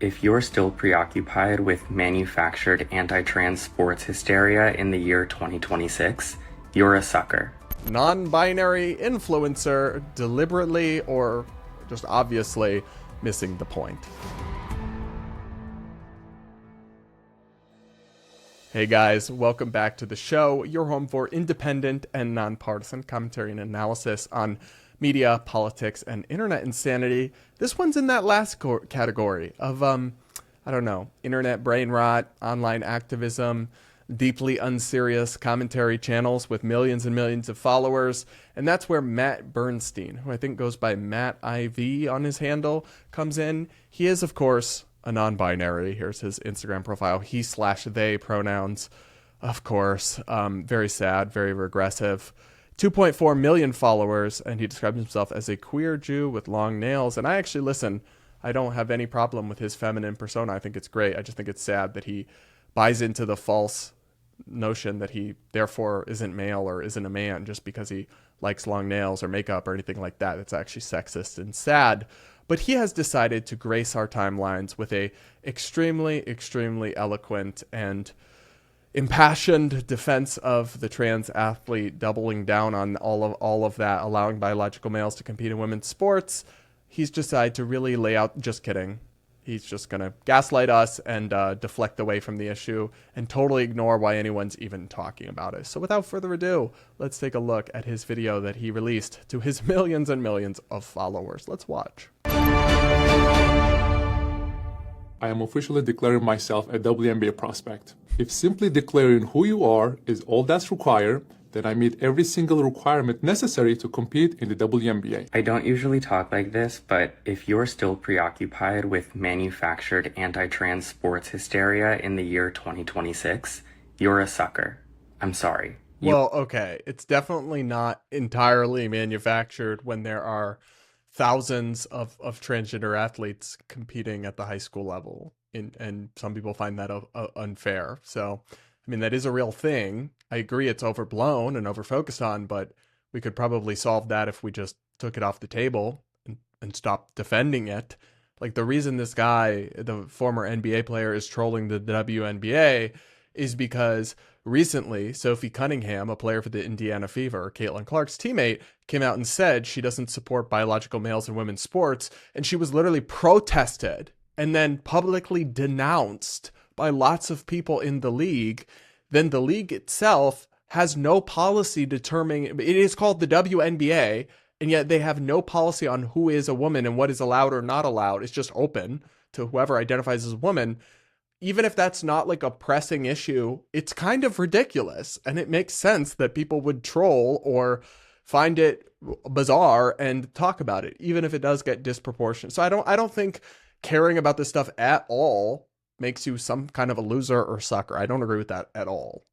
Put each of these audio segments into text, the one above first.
If you're still preoccupied with manufactured anti-trans sports hysteria in the year 2026, you're a sucker. Non-binary influencer deliberately or just obviously missing the point. Hey guys, welcome back to the show, your home for independent and nonpartisan commentary and analysis on media, politics, and internet insanity. This one's in that last category of, internet brain rot, online activism, deeply unserious commentary channels with millions and millions of followers. And that's where Matt Bernstein, who I think goes by Matt IV on his handle, comes in. He is, of course, a non-binary. Here's his Instagram profile. He/they pronouns, of course. Very sad, very regressive. 2.4 million followers, and he describes himself as a queer Jew with long nails. And I don't have any problem with his feminine persona. I think it's great. I just think it's sad that he buys into the false notion that he therefore isn't male or isn't a man just because he likes long nails or makeup or anything like that. It's actually sexist and sad. But he has decided to grace our timelines with a extremely, extremely eloquent and impassioned defense of the trans athlete, doubling down on all of that, allowing biological males to compete in women's sports. He's decided to really lay out, just kidding. He's just going to gaslight us and deflect away from the issue and totally ignore why anyone's even talking about it. So without further ado, let's take a look at his video that he released to his millions and millions of followers. Let's watch. I am officially declaring myself a WNBA prospect. If simply declaring who you are is all that's required, then I meet every single requirement necessary to compete in the WNBA. I don't usually talk like this, but if you're still preoccupied with manufactured anti-trans sports hysteria in the year 2026, you're a sucker. I'm sorry. Well, okay, it's definitely not entirely manufactured when there are thousands of transgender athletes competing at the high school level, and some people find that unfair. So, I mean, that is a real thing. I agree it's overblown and overfocused on, but we could probably solve that if we just took it off the table and stopped defending it. Like, the reason this guy, the former NBA player, is trolling the WNBA is because recently Sophie Cunningham, a player for the Indiana Fever, Caitlin Clark's teammate, came out and said she doesn't support biological males in women's sports, and she was literally protested and then publicly denounced by lots of people in the league. Then the league itself has no policy determining, it is called the WNBA, and yet they have no policy on who is a woman and what is allowed or not allowed. It's just open to whoever identifies as a woman. Even if that's not like a pressing issue, it's kind of ridiculous. And it makes sense that people would troll or find it bizarre and talk about it, even if it does get disproportionate. So I don't think caring about this stuff at all makes you some kind of a loser or sucker. I don't agree with that at all.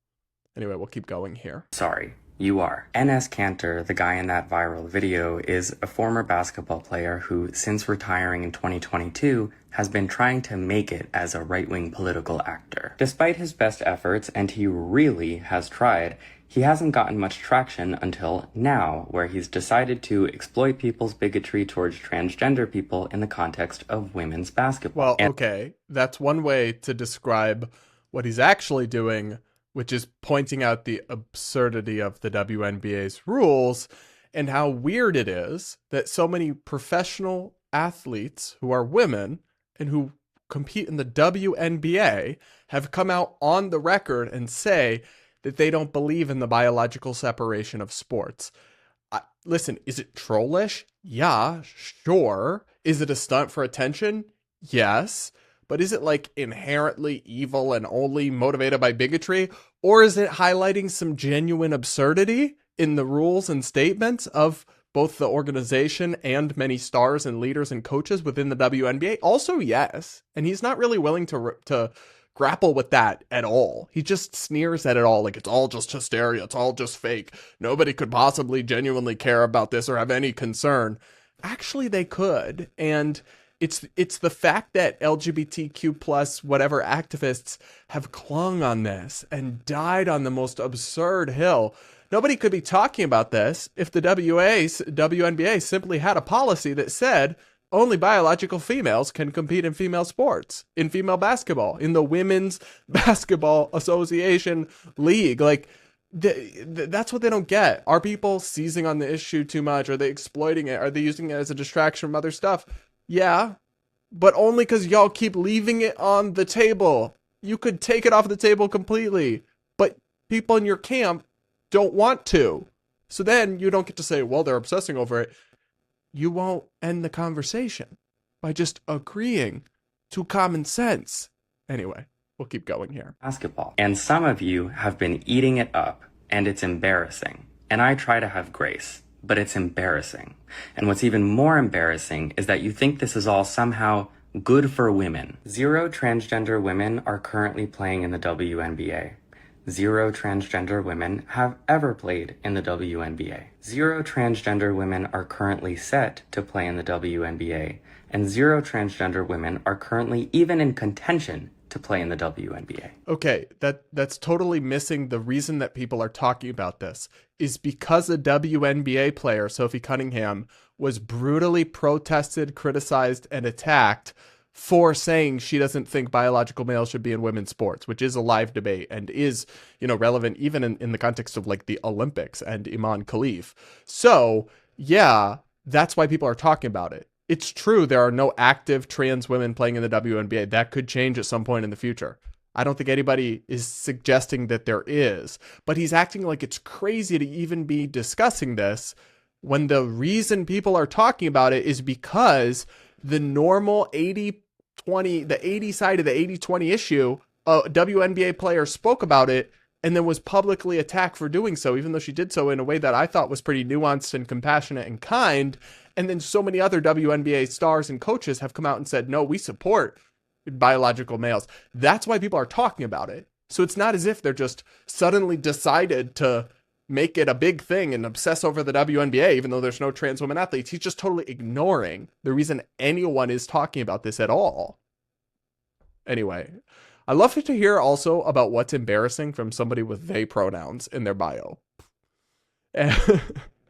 Anyway, we'll keep going here. Sorry, you are. Enes Kanter, the guy in that viral video, is a former basketball player who, since retiring in 2022, has been trying to make it as a right-wing political actor. Despite his best efforts, and he really has tried, he hasn't gotten much traction until now, where he's decided to exploit people's bigotry towards transgender people in the context of women's basketball. Well, okay, that's one way to describe what he's actually doing, which is pointing out the absurdity of the WNBA's rules and how weird it is that so many professional athletes who are women and who compete in the WNBA have come out on the record and say that they don't believe in the biological separation of sports. Listen, is it trollish? Yeah, sure. Is it a stunt for attention? Yes. But is it like inherently evil and only motivated by bigotry? Or is it highlighting some genuine absurdity in the rules and statements of both the organization and many stars and leaders and coaches within the WNBA? Also, yes. And he's not really willing to grapple with that at all. He just sneers at it all like it's all just hysteria. It's all just fake. Nobody could possibly genuinely care about this or have any concern. Actually, they could. And it's the fact that LGBTQ plus whatever activists have clung on this and died on the most absurd hill. Nobody could be talking about this if the WNBA simply had a policy that said only biological females can compete in female sports, in female basketball, in the Women's Basketball Association League. Like, that's what they don't get. Are people seizing on the issue too much? Are they exploiting it? Are they using it as a distraction from other stuff? Yeah, but only because y'all keep leaving it on the table. You could take it off the table completely, but people in your camp don't want to. So then you don't get to say, well, they're obsessing over it. You won't end the conversation by just agreeing to common sense. Anyway, we'll keep going here. Basketball. And some of you have been eating it up, and it's embarrassing. And I try to have grace, but it's embarrassing. And what's even more embarrassing is that you think this is all somehow good for women. 0 transgender women are currently playing in the WNBA. 0 transgender women have ever played in the WNBA. 0 transgender women are currently set to play in the WNBA, and 0 transgender women are currently even in contention to play in the WNBA. Okay, that's totally missing the reason that people are talking about this is because a WNBA player, Sophie Cunningham, was brutally protested, criticized, and attacked for saying she doesn't think biological males should be in women's sports, which is a live debate and is, relevant even in the context of like the Olympics and Iman Khalif. So yeah, that's why people are talking about it. It's true there are no active trans women playing in the WNBA. That could change at some point in the future. I don't think anybody is suggesting that there is, but he's acting like it's crazy to even be discussing this when the reason people are talking about it is because the normal 80-20, the 80 side of the 80-20 issue, a WNBA player spoke about it and then was publicly attacked for doing so, even though she did so in a way that I thought was pretty nuanced and compassionate and kind. And then so many other WNBA stars and coaches have come out and said, no, we support biological males. That's why people are talking about it. So it's not as if they're just suddenly decided to make it a big thing and obsess over the WNBA, even though there's no trans women athletes. He's just totally ignoring the reason anyone is talking about this at all. Anyway, I love to hear also about what's embarrassing from somebody with they pronouns in their bio.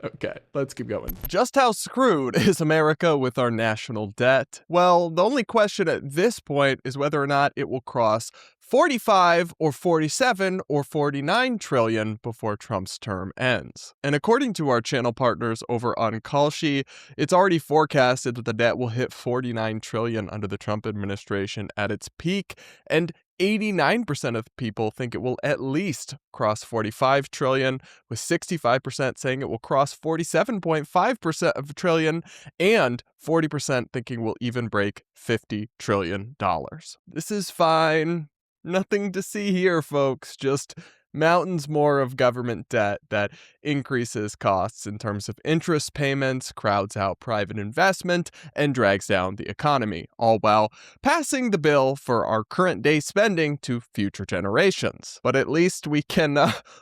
Okay, let's keep going. Just how screwed is America with our national debt? Well, the only question at this point is whether or not it will cross 45 or 47 or 49 trillion before Trump's term ends. And according to our channel partners over on Kalshi, it's already forecasted that the debt will hit 49 trillion under the Trump administration at its peak, and 89% of people think it will at least cross 45 trillion, with 65% saying it will cross 47.5% of a trillion, and 40% thinking will even break $50 trillion. This is fine. Nothing to see here, folks. Just mountains more of government debt that increases costs in terms of interest payments, crowds out private investment, and drags down the economy, all while passing the bill for our current day spending to future generations. But at least we can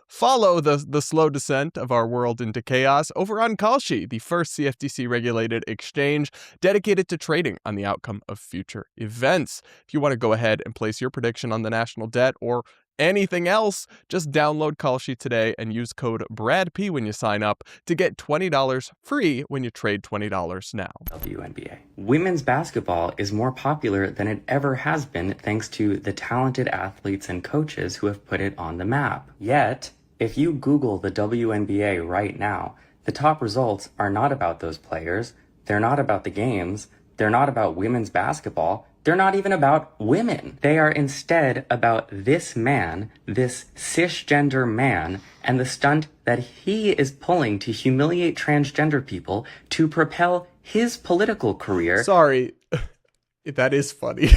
follow the slow descent of our world into chaos over on Kalshi, the first CFTC-regulated exchange dedicated to trading on the outcome of future events. If you want to go ahead and place your prediction on the national debt or anything else, just download Kalshi today and use code BRADP when you sign up to get $20 free when you trade $20 now. WNBA. Women's basketball is more popular than it ever has been thanks to the talented athletes and coaches who have put it on the map. Yet, if you Google the WNBA right now, the top results are not about those players, they're not about the games, they're not about women's basketball, they're not even about women. They are instead about this man, this cisgender man, and the stunt that he is pulling to humiliate transgender people to propel his political career. Sorry, that is funny.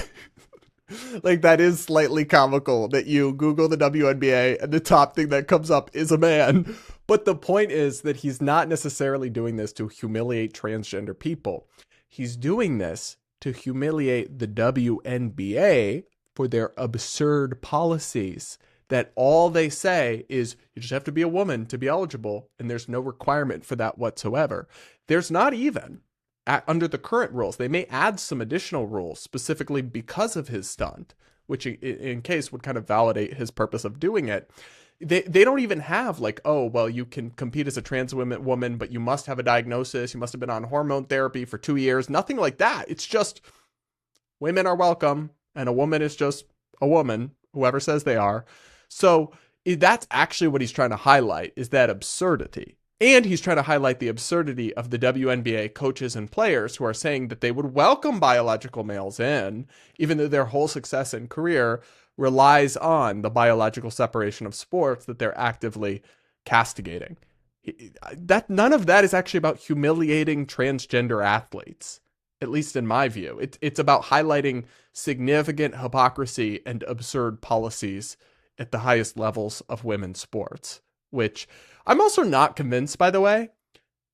Like, that is slightly comical that you Google the WNBA and the top thing that comes up is a man. But the point is that he's not necessarily doing this to humiliate transgender people. He's doing this to humiliate the WNBA for their absurd policies that all they say is you just have to be a woman to be eligible, and there's no requirement for that whatsoever. There's not even under the current rules. They may add some additional rules specifically because of his stunt, which in case would kind of validate his purpose of doing it. they don't even have like, oh, well, you can compete as a trans woman, but you must have a diagnosis. You must have been on hormone therapy for 2 years. Nothing like that. It's just women are welcome, and a woman is just a woman, whoever says they are. So that's actually what he's trying to highlight, is that absurdity. And he's trying to highlight the absurdity of the WNBA coaches and players who are saying that they would welcome biological males in, even though their whole success and career relies on the biological separation of sports that they're actively castigating. That none of that is actually about humiliating transgender athletes, at least in my view. It's about highlighting significant hypocrisy and absurd policies at the highest levels of women's sports, which I'm also not convinced, by the way,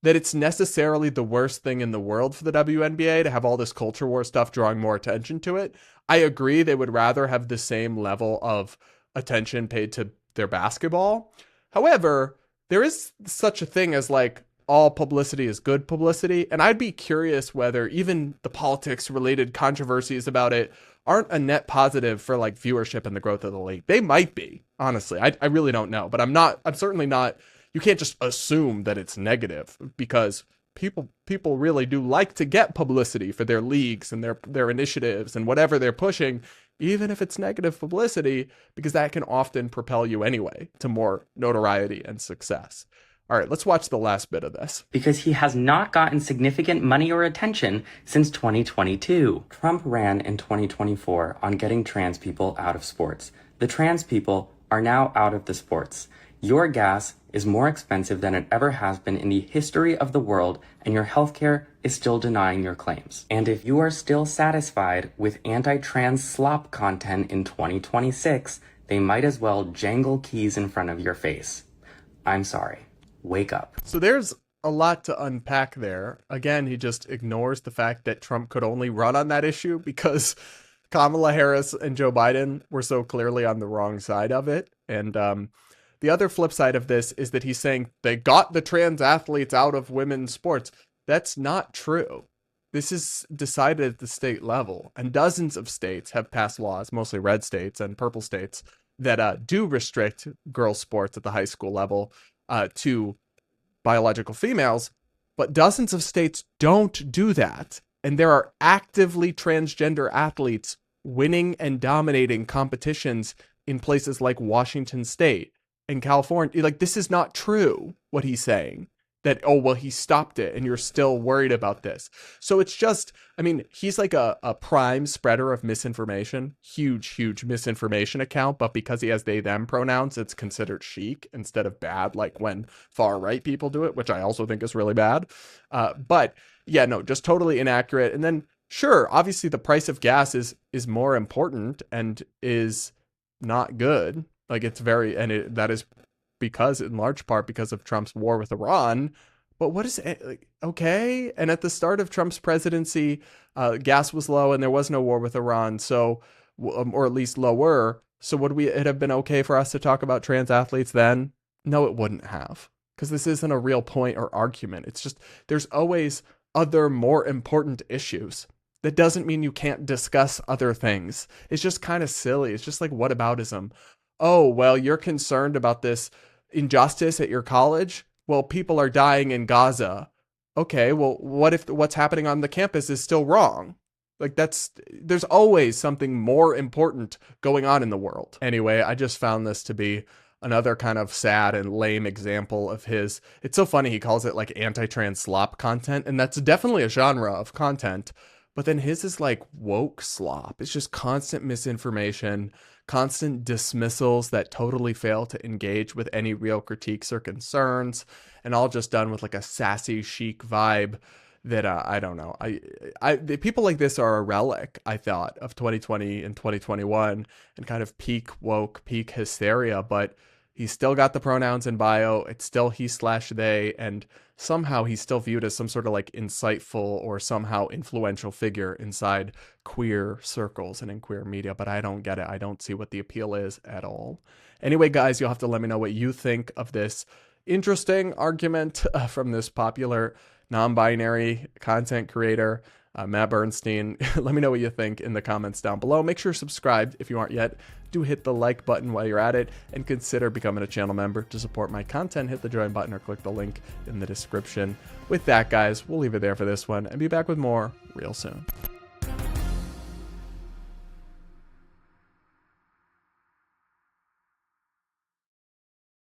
that it's necessarily the worst thing in the world for the WNBA to have all this culture war stuff drawing more attention to it. I agree they would rather have the same level of attention paid to their basketball. However, there is such a thing as like all publicity is good publicity, and I'd be curious whether even the politics related controversies about it aren't a net positive for like viewership and the growth of the league. They might be, honestly. I really don't know, but I'm certainly not. You can't just assume that it's negative, because people really do like to get publicity for their leagues and their initiatives and whatever they're pushing, even if it's negative publicity, because that can often propel you anyway to more notoriety and success. All right, let's watch the last bit of this. Because he has not gotten significant money or attention since 2022. Trump ran in 2024 on getting trans people out of sports. The trans people are now out of the sports. Your gas is more expensive than it ever has been in the history of the world, and your healthcare is still denying your claims. And if you are still satisfied with anti-trans slop content in 2026, they might as well jangle keys in front of your face. I'm sorry. Wake up. So there's a lot to unpack there. Again, he just ignores the fact that Trump could only run on that issue because Kamala Harris and Joe Biden were so clearly on the wrong side of it. And the other flip side of this is that he's saying they got the trans athletes out of women's sports. That's not true. This is decided at the state level, and dozens of states have passed laws, mostly red states and purple states, that do restrict girls' sports at the high school level to biological females, but dozens of states don't do that. And there are actively transgender athletes winning and dominating competitions in places like Washington State and California. Like, this is not true, what he's saying. That, oh, well, he stopped it and you're still worried about this. So it's just, I mean, he's like a prime spreader of misinformation, huge misinformation account. But because he has they, them pronouns, it's considered chic instead of bad, like when far right people do it, which I also think is really bad. But yeah, no, just totally inaccurate. And then, sure, obviously the price of gas is more important and is not good. Like, it's very, and that is because, in large part, because of Trump's war with Iran. But what is it? Like, okay. And at the start of Trump's presidency, gas was low and there was no war with Iran. So, or at least lower. So would it have been okay for us to talk about trans athletes then? No, it wouldn't have. Because this isn't a real point or argument. It's just, there's always other more important issues. That doesn't mean you can't discuss other things. It's just kind of silly. It's just like whataboutism. Oh, well, you're concerned about this injustice at your college? Well, people are dying in Gaza. Okay, well, what if what's happening on the campus is still wrong? Like, there's always something more important going on in the world. Anyway, I just found this to be another kind of sad and lame example of his. It's so funny, he calls it like anti-trans slop content, and that's definitely a genre of content. But then his is like woke slop. It's just constant misinformation, constant dismissals that totally fail to engage with any real critiques or concerns, and all just done with like a sassy, chic vibe that I don't know. The people like this are a relic, I thought, of 2020 and 2021 and kind of peak woke, peak hysteria. But he's still got the pronouns in bio. It's still he/they, and somehow he's still viewed as some sort of like insightful or somehow influential figure inside queer circles and in queer media. But I don't get it. I don't see what the appeal is at all. Anyway, guys, you'll have to let me know what you think of this interesting argument from this popular non-binary content creator. Matt Bernstein. Let me know what you think in the comments down below. Make sure you're subscribed if you aren't yet. Do hit the like button while you're at it, and consider becoming a channel member to support my content. Hit the join button or click the link in the description. With that, guys, we'll leave it there for this one and be back with more real soon.